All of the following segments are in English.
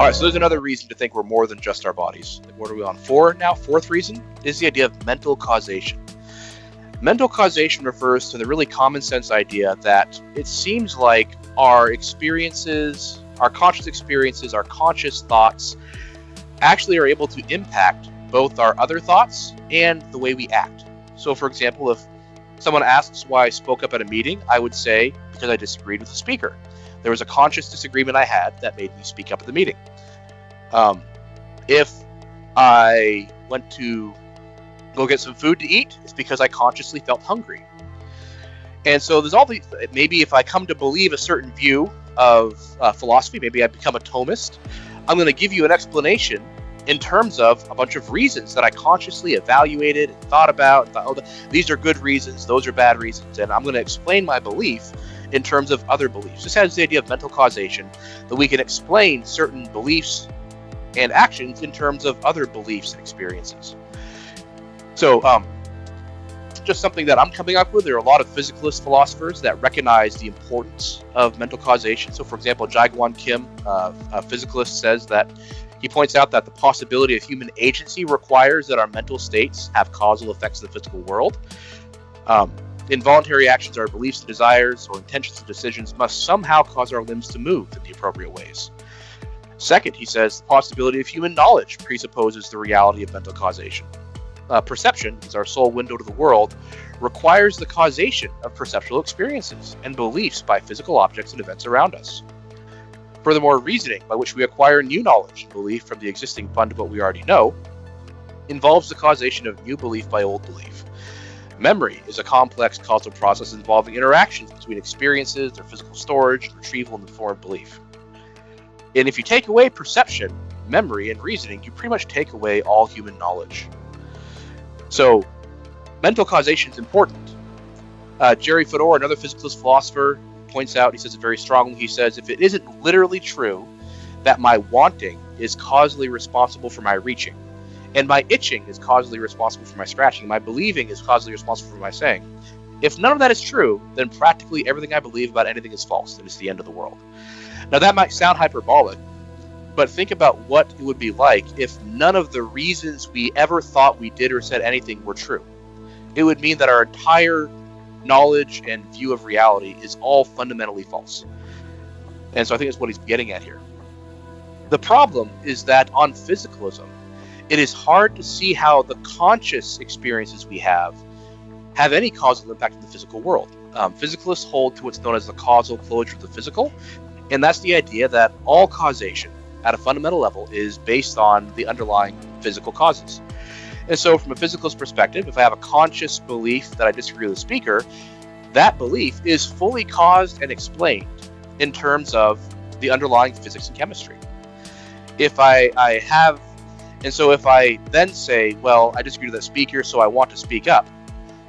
All right, so there's another reason to think we're more than just our bodies. What are we on? 4 now? Fourth reason is the idea of mental causation. Mental causation refers to the really common sense idea that it seems like our experiences, our conscious experiences, our conscious thoughts actually are able to impact both our other thoughts and the way we act. So for example, if someone asks why I spoke up at a meeting, I would say because I disagreed with the speaker. There was a conscious disagreement I had that made me speak up at the meeting. If I went to go get some food to eat, it's because I consciously felt hungry. And so there's all these, maybe if I come to believe a certain view of philosophy, maybe I become a Thomist, I'm going to give you an explanation in terms of a bunch of reasons that I consciously evaluated and thought about. These are good reasons, those are bad reasons, and I'm going to explain my belief in terms of other beliefs. This has the idea of mental causation, that we can explain certain beliefs and actions in terms of other beliefs and experiences. So, just something that I'm coming up with. There are a lot of physicalist philosophers that recognize the importance of mental causation. So, for example, Jae-Gwon Kim, a physicalist, says that he points out that the possibility of human agency requires that our mental states have causal effects in the physical world. Involuntary actions, our beliefs and desires, or intentions and decisions must somehow cause our limbs to move in the appropriate ways. Second, he says, the possibility of human knowledge presupposes the reality of mental causation. Perception, is our sole window to the world, requires the causation of perceptual experiences and beliefs by physical objects and events around us. Furthermore, reasoning, by which we acquire new knowledge and belief from the existing fund of what we already know, involves the causation of new belief by old belief. Memory is a complex causal process involving interactions between experiences, their physical storage, and retrieval in the form of belief. And if you take away perception, memory, and reasoning, you pretty much take away all human knowledge. So, mental causation is important. Jerry Fedor, another physicalist philosopher, points out, he says it very strongly, he says, if it isn't literally true that my wanting is causally responsible for my reaching, and my itching is causally responsible for my scratching, my believing is causally responsible for my saying, if none of that is true, then practically everything I believe about anything is false, and it's the end of the world. Now that might sound hyperbolic, but think about what it would be like if none of the reasons we ever thought we did or said anything were true. It would mean that our entire knowledge and view of reality is all fundamentally false. And so I think that's what he's getting at here. The problem is that on physicalism, it is hard to see how the conscious experiences we have any causal impact in the physical world. Physicalists hold to what's known as the causal closure of the physical, and that's the idea that all causation at a fundamental level is based on the underlying physical causes. And so from a physicalist perspective, if I have a conscious belief that I disagree with the speaker, that belief is fully caused and explained in terms of the underlying physics and chemistry. If I then say, well, I disagree with that speaker, so I want to speak up,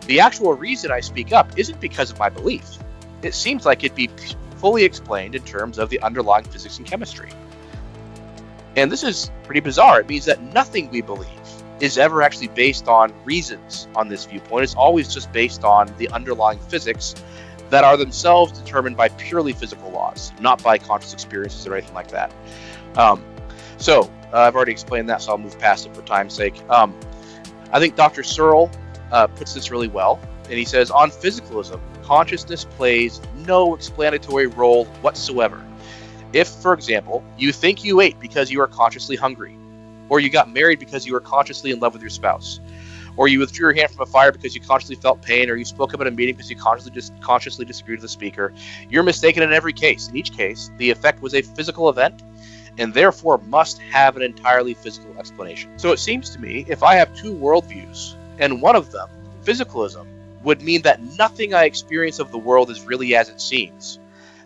the actual reason I speak up isn't because of my belief. It seems like it'd be fully explained in terms of the underlying physics and chemistry. And this is pretty bizarre. It means that nothing we believe is ever actually based on reasons on this viewpoint. It's always just based on the underlying physics that are themselves determined by purely physical laws, not by conscious experiences or anything like that. I've already explained that, so I'll move past it for time's sake. I think Dr. Searle puts this really well, and he says, on physicalism, consciousness plays no explanatory role whatsoever. If, for example, you think you ate because you are consciously hungry, or you got married because you were consciously in love with your spouse, or you withdrew your hand from a fire because you consciously felt pain, or you spoke up at a meeting because you consciously disagreed with the speaker, you're mistaken in every case. In each case, the effect was a physical event, and therefore must have an entirely physical explanation. So it seems to me, if I have two worldviews, and one of them, physicalism, would mean that nothing I experience of the world is really as it seems,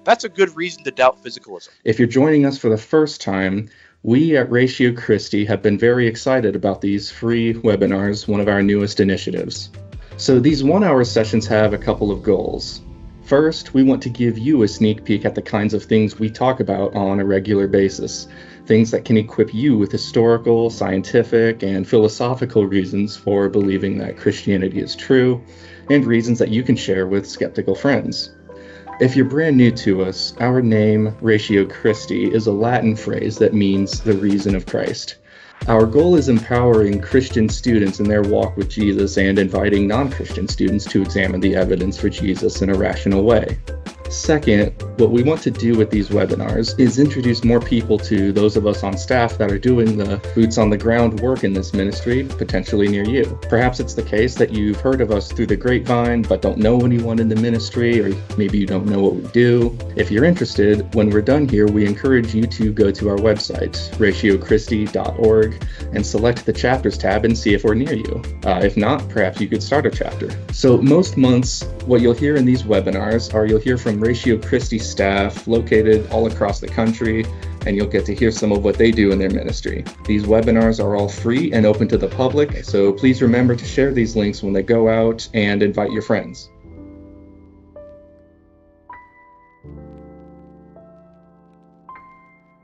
that's a good reason to doubt physicalism. If you're joining us for the first time, we at Ratio Christi have been very excited about these free webinars, one of our newest initiatives. So these 1-hour sessions have a couple of goals. First, we want to give you a sneak peek at the kinds of things we talk about on a regular basis, things that can equip you with historical, scientific, and philosophical reasons for believing that Christianity is true, and reasons that you can share with skeptical friends. If you're brand new to us, our name, Ratio Christi, is a Latin phrase that means the reason of Christ. Our goal is empowering Christian students in their walk with Jesus and inviting non-Christian students to examine the evidence for Jesus in a rational way. Second, what we want to do with these webinars is introduce more people to those of us on staff that are doing the boots on the ground work in this ministry, potentially near you. Perhaps it's the case that you've heard of us through the grapevine but don't know anyone in the ministry, or maybe you don't know what we do. If you're interested, when we're done here, we encourage you to go to our website, ratiochristi.org, and select the chapters tab and see if we're near you. If not, perhaps you could start a chapter. So most months, what you'll hear in these webinars are you'll hear from Ratio Christi staff located all across the country, and you'll get to hear some of what they do in their ministry. These webinars are all free and open to the public, so please remember to share these links when they go out and invite your friends.